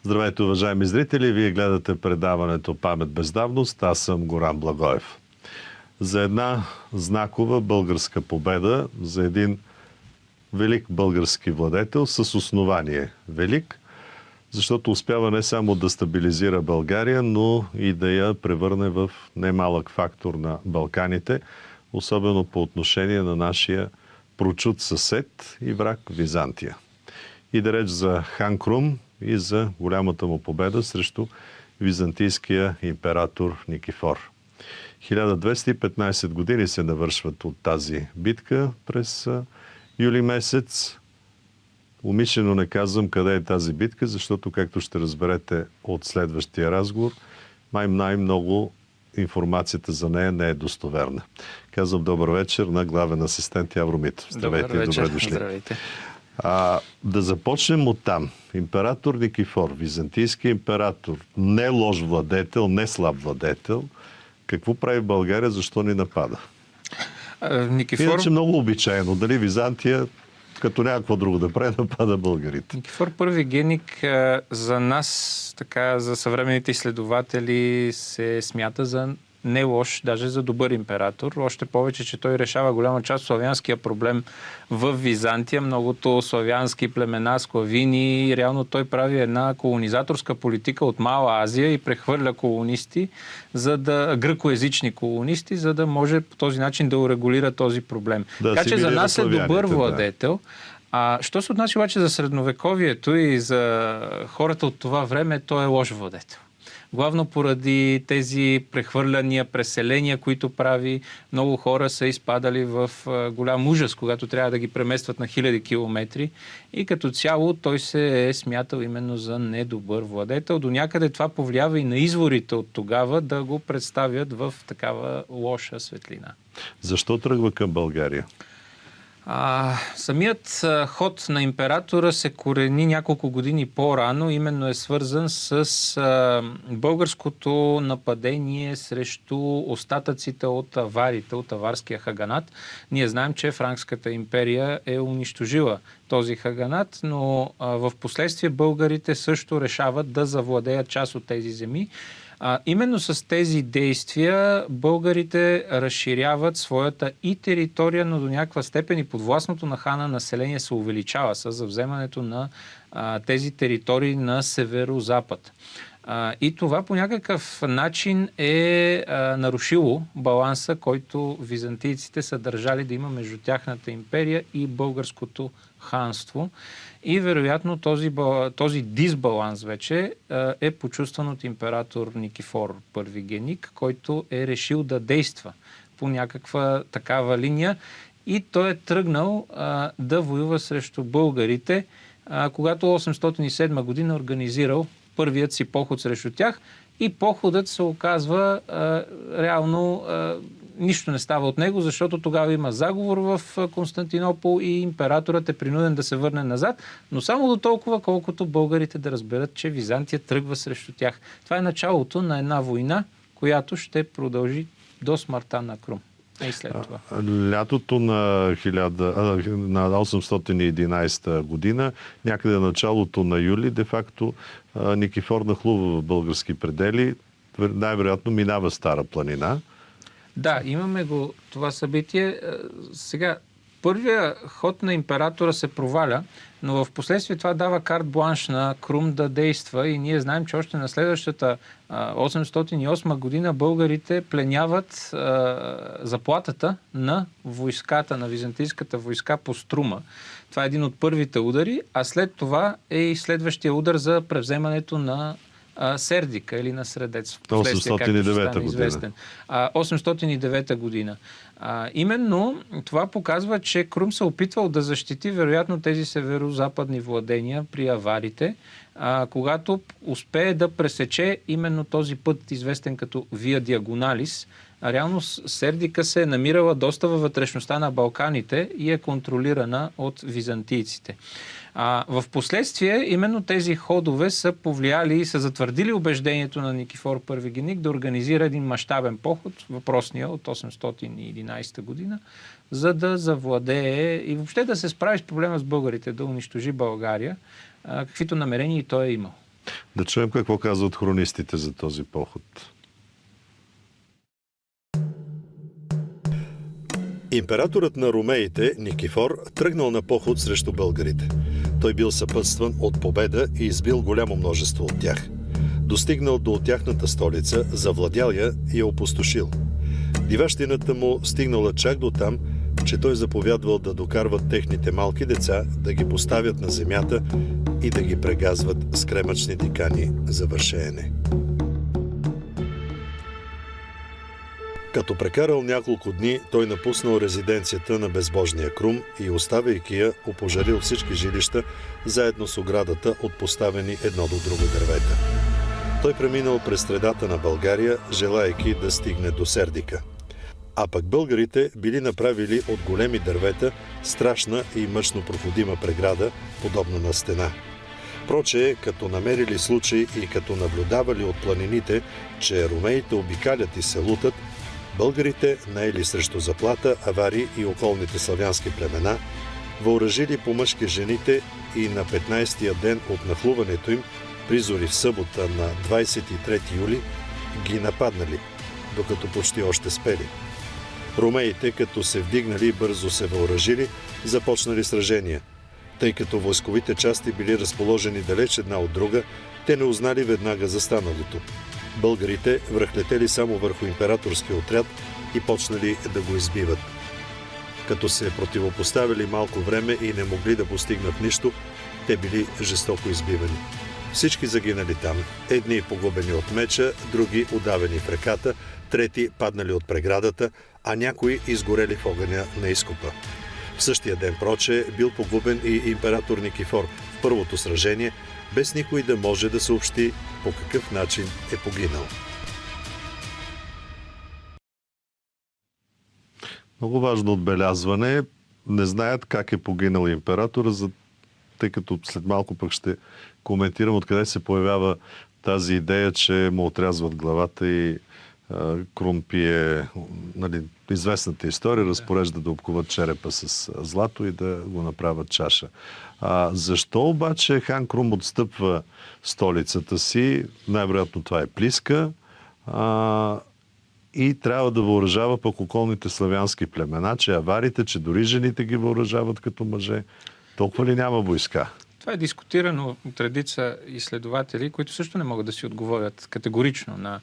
Здравейте, уважаеми зрители! Вие гледате предаването "Памет без давност". Аз съм Горан Благоев. За една знакова българска победа, за един велик български владетел с основание велик, защото успява не само да стабилизира България, но и да я превърне в немалък фактор на Балканите, особено по отношение на нашия прочут съсед и враг Византия. И да реч за хан Крум и за голямата му победа срещу византийския император Никифор. 1215 години се навършват от тази битка през юли месец. Умишлено не казвам къде е тази битка, защото, както ще разберете от следващия разговор, най-много информацията за нея не е достоверна. Казвам добър вечер на главен асистент Явор Митов. Здравейте и добре дошли. Здравейте. Да започнем от там. Император Никифор, византийски император, не лош владетел, не слаб владетел. Какво прави в България, защо ни напада? Никифор... Иначе много обичайно. Дали Византия, като някакво друго да прави, напада българите? Никифор Първигеник за нас, така, за съвременните изследователи, се смята за не лош, даже за добър император. Още повече, че той решава голяма част от славянския проблем в Византия. Многото славянски племена, склавини. Реално той прави една колонизаторска политика от Мала Азия и прехвърля колонисти, гръкоязични колонисти, за да може по този начин да урегулира този проблем. Така че за нас е добър владетел. Що се отнася обаче за средновековието и за хората от това време, той е лош владетел. Главно поради тези прехвърляния, преселения, които прави. Много хора са изпадали в голям ужас, когато трябва да ги преместват на хиляди километри. И като цяло той се е смятал именно за недобър владетел. До някъде това повлиява и на изворите от тогава да го представят в такава лоша светлина. Защо тръгва към България? Самият ход на императора се корени няколко години по-рано, именно е свързан с българското нападение срещу остатъците от аварите, от аварския хаганат. Ние знаем, че Франкската империя е унищожила този хаганат, но в последствие българите също решават да завладеят част от тези земи. Именно с тези действия българите разширяват своята и територия, но до някаква степен и подвластното на хана население се увеличава с завземането на тези територии на северо-запад. И това по някакъв начин е нарушило баланса, който византийците са държали да има между тяхната империя и българското ханство. И вероятно този дисбаланс вече е почувстван от император Никифор Първигеник, който е решил да действа по някаква такава линия и той е тръгнал да воюва срещу българите, когато 807 година организирал първият си поход срещу тях и походът се оказва реално нищо не става от него, защото тогава има заговор в Константинопол и императорът е принуден да се върне назад, но само до толкова, колкото българите да разберат, че Византия тръгва срещу тях. Това е началото на една война, която ще продължи до смъртта на Крум. И след това. Лятото на 811 година, някъде началото на юли, де-факто Никифор нахлува в български предели. Най-вероятно минава Стара планина. Да, имаме го това събитие. Сега, първия ход на императора се проваля, но в последствие това дава карт бланш на Крум да действа и ние знаем, че още на следващата 808 година българите пленяват заплатата на войската, на византийската войска по Струма. Това е един от първите удари, а след това е и следващия удар за превземането на Сердика или на Средец. 809 година. 809 година. Именно това показва, че Крум се опитвал да защити вероятно тези северо-западни владения при аварите, когато успее да пресече именно този път, известен като Вия Диагоналис. Реално Сердика се е намирала доста във вътрешността на Балканите и е контролирана от византийците. В последствие именно тези ходове са повлияли и са затвърдили убеждението на Никифор Първигеник да организира един мащабен поход, въпросния от 811 година, за да завладее и въобще да се справи с проблема с българите, да унищожи България, каквито намерения и той е имал. Да чуем какво казват хронистите за този поход. Императорът на ромеите, Никифор, тръгнал на поход срещу българите. Той бил съпътстван от победа и избил голямо множество от тях. Достигнал до тяхната столица, завладял я и я опустошил. Диващината му стигнала чак до там, че той заповядвал да докарват техните малки деца, да ги поставят на земята и да ги прегазват с кремъчни дикани за вършеене. Като прекарал няколко дни, той напуснал резиденцията на безбожния Крум и, оставяйки я, опожарил всички жилища, заедно с оградата от поставени едно до друго дървета. Той преминал през средата на България, желаейки да стигне до Сердика. А пък българите били направили от големи дървета страшна и мъчно проходима преграда, подобна на стена. Прочее, като намерили случай и като наблюдавали от планините, че ромеите обикалят и се лутат, българите наели срещу заплата авари и околните славянски племена, въоръжили по мъжки жените и на 15-тия ден от нахлуването им, призори в събота на 23 юли, ги нападнали, докато почти още спели. Ромеите, като се вдигнали и бързо се въоръжили, започнали сражения. Тъй като войсковите части били разположени далеч една от друга, те не узнали веднага за станалото. Българите връхлетели само върху императорския отряд и почнали да го избиват. Като се противопоставили малко време и не могли да постигнат нищо, те били жестоко избивани. Всички загинали там, едни погубени от меча, други удавени в реката, трети паднали от преградата, а някои изгорели в огъня на изкопа. В същия ден, проче, бил погубен и император Никифор в първото сражение, без никой да може да съобщи по какъв начин е погинал. Много важно отбелязване. Не знаят как е погинал императора, тъй като след малко пък ще коментирам откъде се появява тази идея, че му отрязват главата и Крум пие, нали, известната история, разпорежда да обкуват черепа с злато и да го направят чаша. Защо обаче хан Крум отстъпва столицата си? Най-вероятно това е Плиска. И трябва да въоръжава пък околните славянски племена, че аварите, че дори жените ги въоръжават като мъже. Толкова ли няма войска? Това е дискутирано от редица изследователи, които също не могат да си отговорят категорично на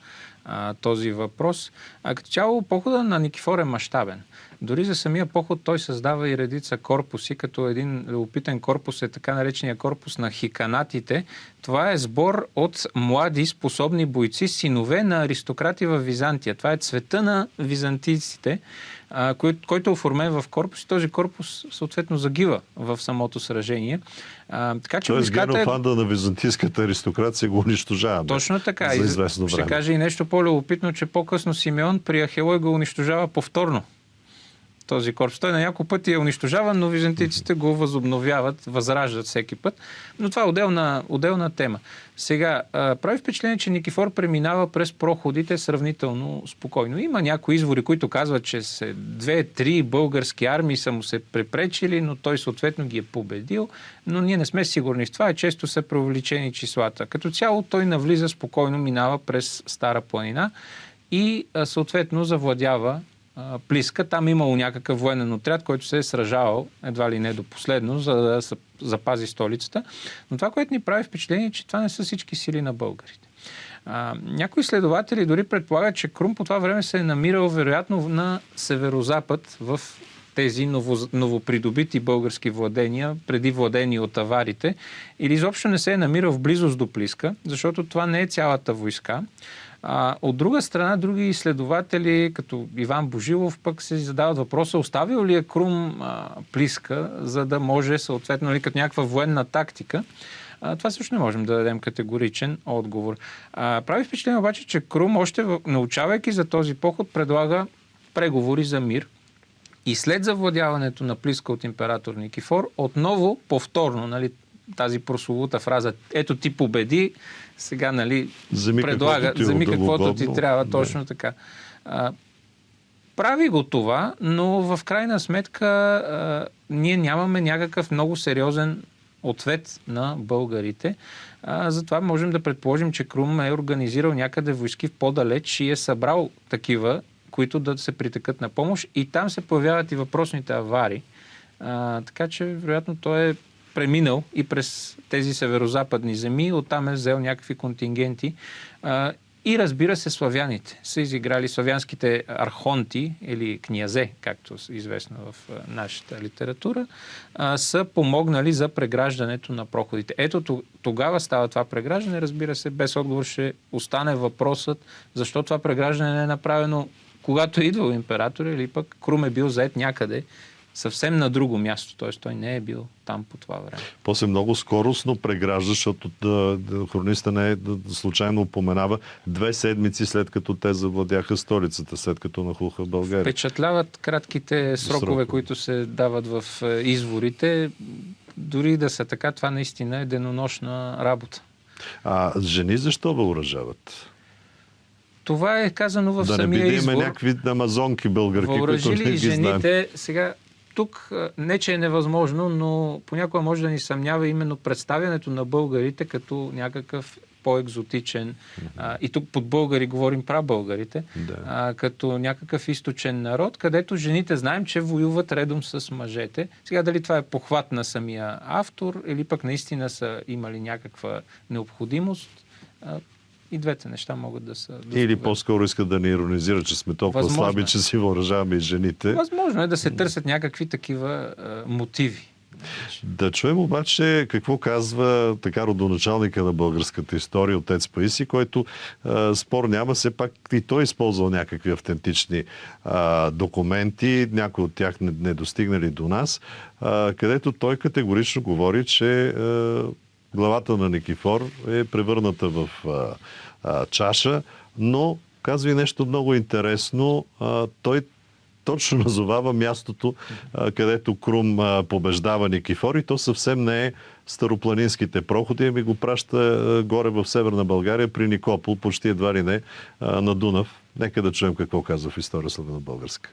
този въпрос. Като цяло, похода на Никифор е мащабен. Дори за самия поход той създава и редица корпуси, като един любопитен корпус е така наречения корпус на хиканатите. Това е сбор от млади, способни бойци, синове на аристократи в Византия. Това е цвета на византийците, който е оформен в корпус и този корпус съответно загива в самото сражение. Така, че тоест генофанда на византийската аристокрация го унищожава. Точно така. За известно време. Ще кажа и нещо по-любопитно, че по-късно Симеон при Ахелой го унищожава повторно. Този корпус. Той на няколко пъти е унищожаван, но византийците го възобновяват, възраждат всеки път. Но това е отделна тема. Сега, прави впечатление, че Никифор преминава през проходите сравнително спокойно. Има някои извори, които казват, че 2-3 български армии са му се препречили, но той съответно ги е победил. Но ние не сме сигурни в това и често са преувеличени числата. Като цяло той навлиза спокойно, минава през Стара планина и съответно завладява Плиска. Там имало някакъв военен отряд, който се е сражавал едва ли не до последно, за да запази столицата. Но това, което ни прави впечатление, е, че това не са всички сили на българите. Някои следователи дори предполагат, че Крум по това време се е намирал вероятно на северозапад в тези новопридобити български владения, преди владени от аварите, или изобщо не се е намирал в близост до Плиска, защото това не е цялата войска. От друга страна, други изследователи, като Иван Божилов, пък се задават въпроса, оставил ли е Крум Плиска, за да може съответно като някаква военна тактика. Това също не можем да дадем категоричен отговор. Прави впечатление обаче, че Крум, още научавайки за този поход, предлага преговори за мир. И след завладяването на Плиска от император Никифор, отново повторно, нали, тази прословута фраза, ето ти победи, сега, нали, предлага, вземи каквото ти трябва, точно така. Прави го това, но в крайна сметка ние нямаме някакъв много сериозен ответ на българите. Затова можем да предположим, че Крум е организирал някъде войски в по-далеч и е събрал такива, които да се притекат на помощ, и там се появяват и въпросните авари. Така че, вероятно, той е преминал и през тези северозападни земи, оттам е взел някакви контингенти. И разбира се, славяните са изиграли, славянските архонти или князе, както е известно в нашата литература, са помогнали за преграждането на проходите. Ето тогава става това преграждане. Разбира се, без отговор ще остане въпросът защо това преграждане не е направено когато е идвал император, или пък Крум е бил заед някъде съвсем на друго място. Т.е. той не е бил там по това време. После много скоростно прегражда, защото хрониста не е случайно упоменава 2 седмици след като те завладяха столицата, след като нахлуха България. Впечатляват кратките срокове, които се дават в изворите. Дори да са така, това наистина е денонощна работа. Жени защо въоръжават? Това е казано в самия не извор. Да не някакви амазонки българки, които не ги жените. Сега, тук не, че е невъзможно, но понякога може да ни съмнява именно представянето на българите като някакъв по-екзотичен, и тук под българи говорим прабългарите, като някакъв източен народ, където жените знаем, че воюват редом с мъжете. Сега дали това е похват на самия автор, или пък наистина са имали някаква необходимост, и двете неща могат да са... Или по-скоро искат да ни иронизират, че сме толкова слаби, че си въоръжаваме и жените. Възможно е да се търсят някакви такива мотиви. Да чуем обаче какво казва така родоначалника на българската история, отец Паисий, който спор няма, все пак и той използвал някакви автентични документи, някои от тях не достигнали до нас, където той категорично говори, че главата на Никифор е превърната в чаша, но казва и нещо много интересно. Той точно назовава мястото, където Крум побеждава Никифор, и то съвсем не е старопланинските проходи, ами го праща горе в Северна България при Никопол, почти едва ли не на Дунав. Нека да чуем какво казва в История славена българска.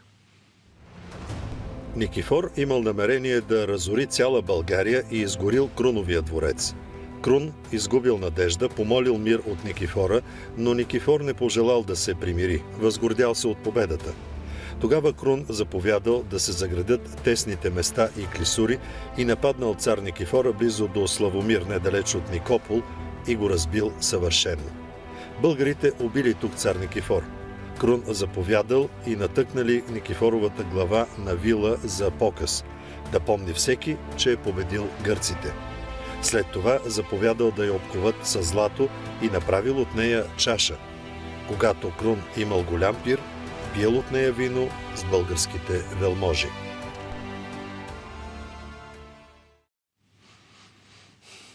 Никифор имал намерение да разори цяла България и изгорил Круновия дворец. Крун изгубил надежда, помолил мир от Никифора, но Никифор не пожелал да се примири, възгордял се от победата. Тогава Крун заповядал да се заградят тесните места и клисури и нападнал цар Никифора близо до Славомир, недалеч от Никопол, и го разбил съвършено. Българите убили тук цар Никифор. Крун заповядал и натъкнали Никифоровата глава на вила за показ, да помни всеки, че е победил гърците. След това заповядал да я обковат със злато и направил от нея чаша. Когато Крун имал голям пир, пиел от нея вино с българските велможи.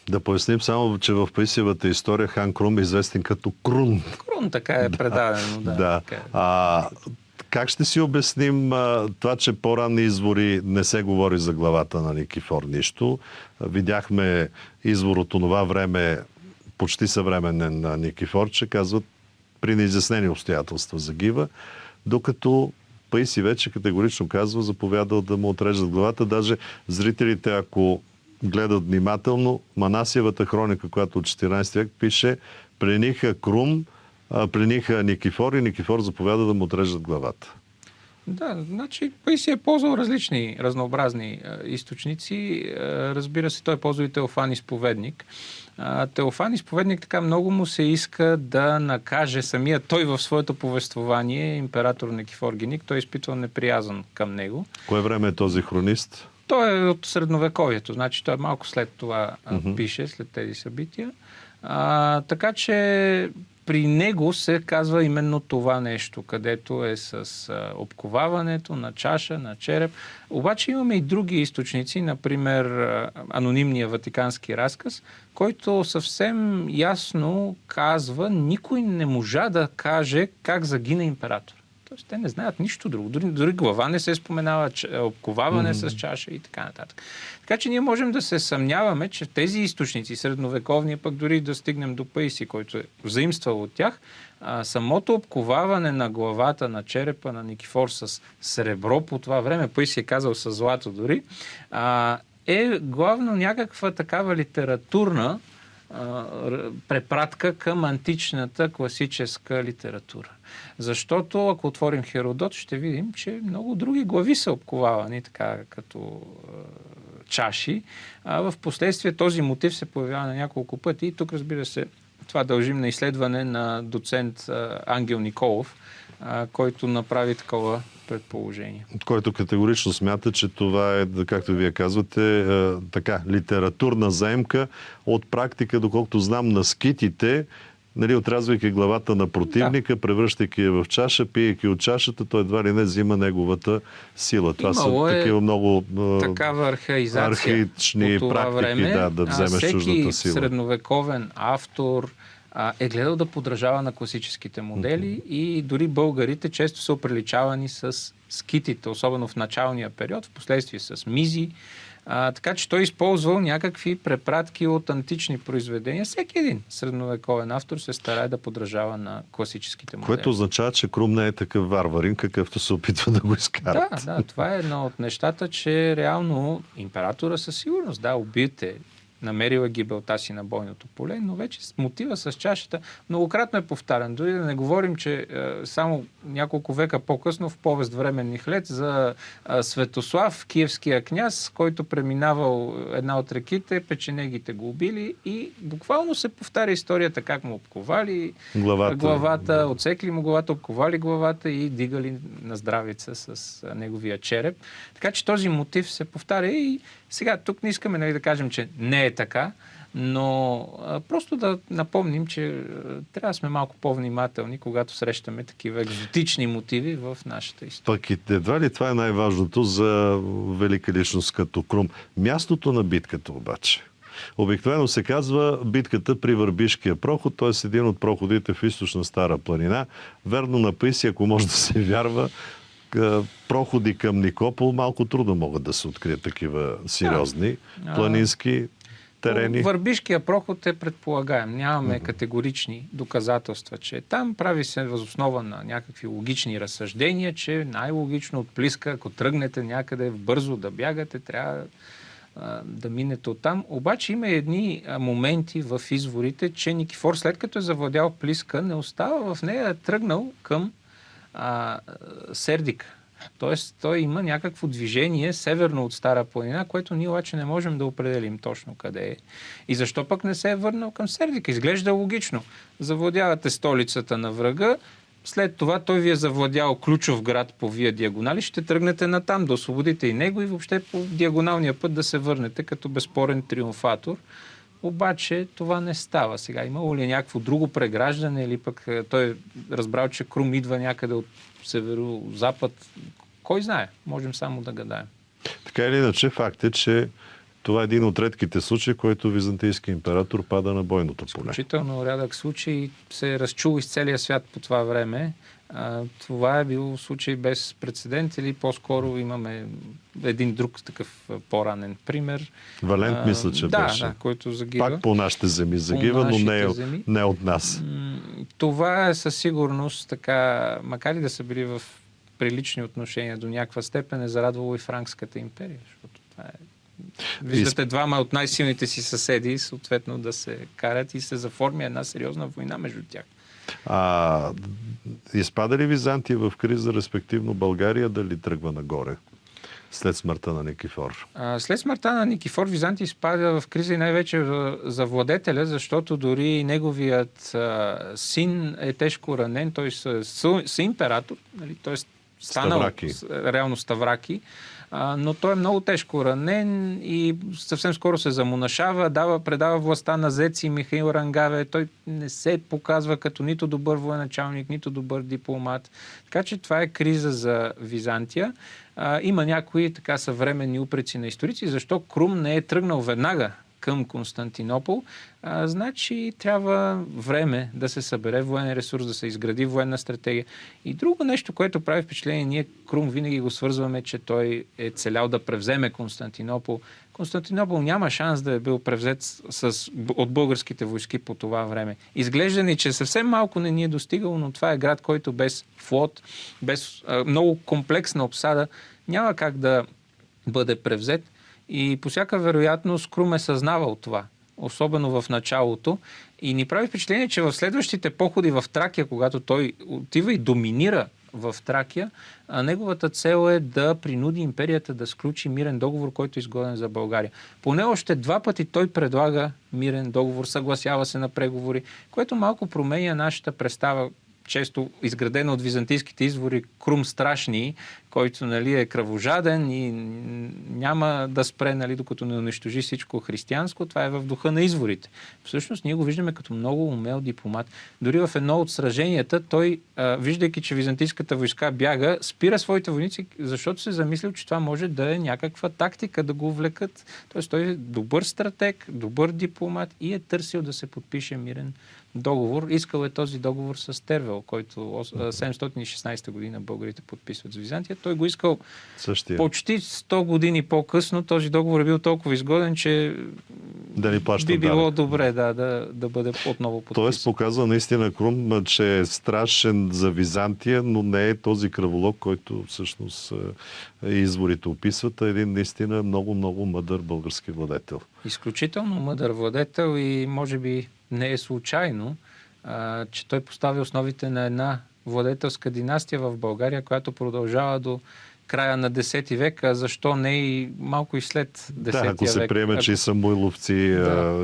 Да поясним само, че в Паисиевата история хан Крум е известен като Крун. Крун, така е предадено. Да. Как ще си обясним това, че по-ранни извори не се говори за главата на Никифор нищо? Видяхме извор от онова време, почти съвременен на Никифор, че казват при неизяснени обстоятелства загива, докато Паисий вече категорично казва, заповядал да му отрежат главата. Даже зрителите, ако гледат внимателно, Манасиевата хроника, която от 14 век пише: плениха Крум, плениха Никифор и Никифор заповяда да му отрежат главата. Да, значи Паисий е ползвал различни, разнообразни източници. Разбира се, той е ползвал и Теофан Изповедник. Теофан Изповедник така много му се иска да накаже самия той в своето повествование, император Никифор Геник. Той е изпитвал неприязан към него. Кое време е този хронист? Той е от средновековието, значи той малко след това пише, след тези събития. Така че при него се казва именно това нещо, където е с обковаването на чаша, на череп. Обаче имаме и други източници, например анонимния ватикански разказ, който съвсем ясно казва, никой не можа да каже как загина император. Тоест, те не знаят нищо друго. Дори глава не се споменава, обковаване с чаша и така нататък. Така че ние можем да се съмняваме, че тези източници, средновековни, пък дори да стигнем до Паисий, който е взаимствал от тях, самото обковаване на главата, на черепа на Никифор с сребро по това време, Паисий е казал с злато дори, е главно някаква такава литературна препратка към античната класическа литература. Защото, ако отворим Херодот, ще видим, че много други глави са обковавани така като чаши. В последствие този мотив се появява на няколко пъти и тук, разбира се, това дължим на изследване на доцент Ангел Николов, който направи такова предположение. Който категорично смята, че това е, както вие казвате, така, литературна заемка от практика, доколкото знам, на скитите, нали, отрязвайки главата на противника, превръщайки я в чаша, пиейки от чашата, той едва ли не взима неговата сила. Това Имало са такива много такава архаични практики, време, да вземеш чуждата сила. Всеки средновековен автор е гледал да подражава на класическите модели и дори българите често са оприличавани с скитите, особено в началния период, в последствие с мизи. Така че той използвал някакви препратки от антични произведения. Всеки един средновековен автор се старае да подражава на класическите модели. Което означава, че Крум не е такъв варварин, какъвто се опитва да го изкарат. Да, това е едно от нещата, че реално императора със сигурност, убиете, намерила гибелта си на бойното поле, но вече с мотива с чашата многократно е повтарян. Дори да не говорим, че само няколко века по-късно в повест Временни хлед за Светослав, киевския княз, който преминавал една от реките, печенегите го убили и буквално се повтаря историята как му обковали главата, отсекли му главата, обковали главата и дигали на здравица с неговия череп. Така че този мотив се повтаря и сега тук не искаме да кажем, че не е така, но просто да напомним, че трябва да сме малко по-внимателни, когато срещаме такива екзотични мотиви в нашата история. Пък и едва ли това е най-важното за велика личност като Крум? Мястото на битката обаче. Обикновено се казва битката при Върбишкия проход, т.е. един от проходите в източна Стара планина. Верно написи, ако може да се вярва, проходи към Никопол малко трудно могат да се открият такива сериозни планински терени. Върбишкия проход е предполагаем. Нямаме категорични доказателства, че там прави се възоснова на някакви логични разсъждения, че най-логично от Плиска, ако тръгнете някъде бързо да бягате, трябва да минете оттам. Обаче има едни моменти в изворите, че Никифор, след като е завладял Плиска, не остава в нея, е тръгнал към Сердика. Тоест, той има някакво движение северно от Стара планина, което ние обаче не можем да определим точно къде е. И защо пък не се е върнал към Сердика? Изглежда логично. Завладявате столицата на врага, след това той ви е завладял ключов град по Вия Диагонали, ще тръгнете натам да освободите и него и въобще по диагоналния път да се върнете като безспорен триумфатор. Обаче това не става. Сега имало ли някакво друго преграждане или пък той е разбрал, че Крум идва някъде от северо-запад? Кой знае? Можем само да гадаем. Така или иначе, факт е, че това е един от редките случаи, който византийски император пада на бойното поле. Изключително рядък случай, се е разчул из целия свят по това време. Това е бил случай без прецедент или по-скоро имаме един друг такъв по-ранен пример. Валент мисля, че беше. Да, който загива. Пак по нашите земи загива, но не от нас. Това е със сигурност така, макар и да са били в прилични отношения до някаква степен, е зарадвало и Франкската империя, защото това е. Виждате двама от най-силните си съседи, съответно да се карат и се заформя една сериозна война между тях. Изпада ли Византия в криза, респективно България, дали тръгва нагоре след смъртта на Никифор? След смъртта на Никифор Византия изпада в криза и най-вече за владетеля, защото дори неговият син е тежко ранен, той е император, нали, т.е. станал реално Ставраки, но той е много тежко ранен и съвсем скоро се замонашава, предава властта на зет Михаил Рангаве. Той не се показва като нито добър военачалник, нито добър дипломат. Така че това е криза за Византия. Има някои така съвременни упреци на историци, защо Крум не е тръгнал веднага към Константинопол, значи трябва време да се събере военен ресурс, да се изгради военна стратегия. И друго нещо, което прави впечатление, ние Крум винаги го свързваме, че той е целял да превземе Константинопол. Константинопол няма шанс да е бил превзет от българските войски по това време. Изглежда ни, че съвсем малко не ни е достигало, но това е град, който без флот, без много комплексна обсада няма как да бъде превзет. И по всяка вероятност Крум е съзнавал това, особено в началото. И ни прави впечатление, че в следващите походи в Тракия, когато той отива и доминира в Тракия, неговата цел е да принуди империята да сключи мирен договор, който е изгоден за България. Поне още 2 пъти той предлага мирен договор, съгласява се на преговори, което малко променя нашата представа, често изградена от византийските извори, Крум страшни, който, нали, е кръвожаден и няма да спре, нали, докато не унищожи всичко християнско. Това е в духа на изворите. Всъщност ние го виждаме като много умел дипломат. Дори в едно от сраженията той, виждайки, че византийската войска бяга, спира своите войници, защото се замислил, че това може да е някаква тактика да го увлекат. Тоест той е добър стратег, добър дипломат и е търсил да се подпише мирен договор. Искал е този договор с Тервел, който 716 година българите подписват с Византия. Той го искал почти 100 години по-късно. Този договор е бил толкова изгоден, че би било добре да бъде отново подписан. Тоест показва наистина Крум, че е страшен за Византия, но не е този кръволок, който всъщност изворите описват, а един наистина много мъдър български владетел. Изключително мъдър владетел и може би не е случайно, че той постави основите на една владетелска династия в България, която продължава до края на 10 век, а защо не и малко и след 10 век. Ако се приеме, че и Самуиловци,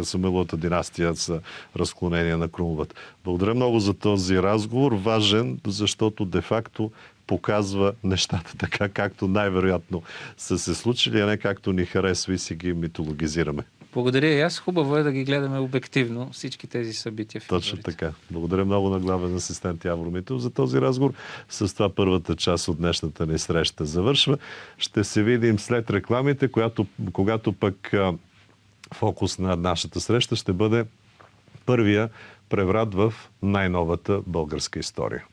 Самуиловата династия са разклонения на Крумовата. Благодаря много за този разговор. Важен, защото де-факто показва нещата така, както най-вероятно са се случили, а не както ни харесва и си ги митологизираме. Благодаря и аз. Хубаво е да ги гледаме обективно всички тези събития. Точно така. Благодаря много на главен асистент Явор Митов за този разговор. С това първата част от днешната ни среща завършва. Ще се видим след рекламите, когато пък фокус на нашата среща ще бъде първия преврат в най-новата българска история.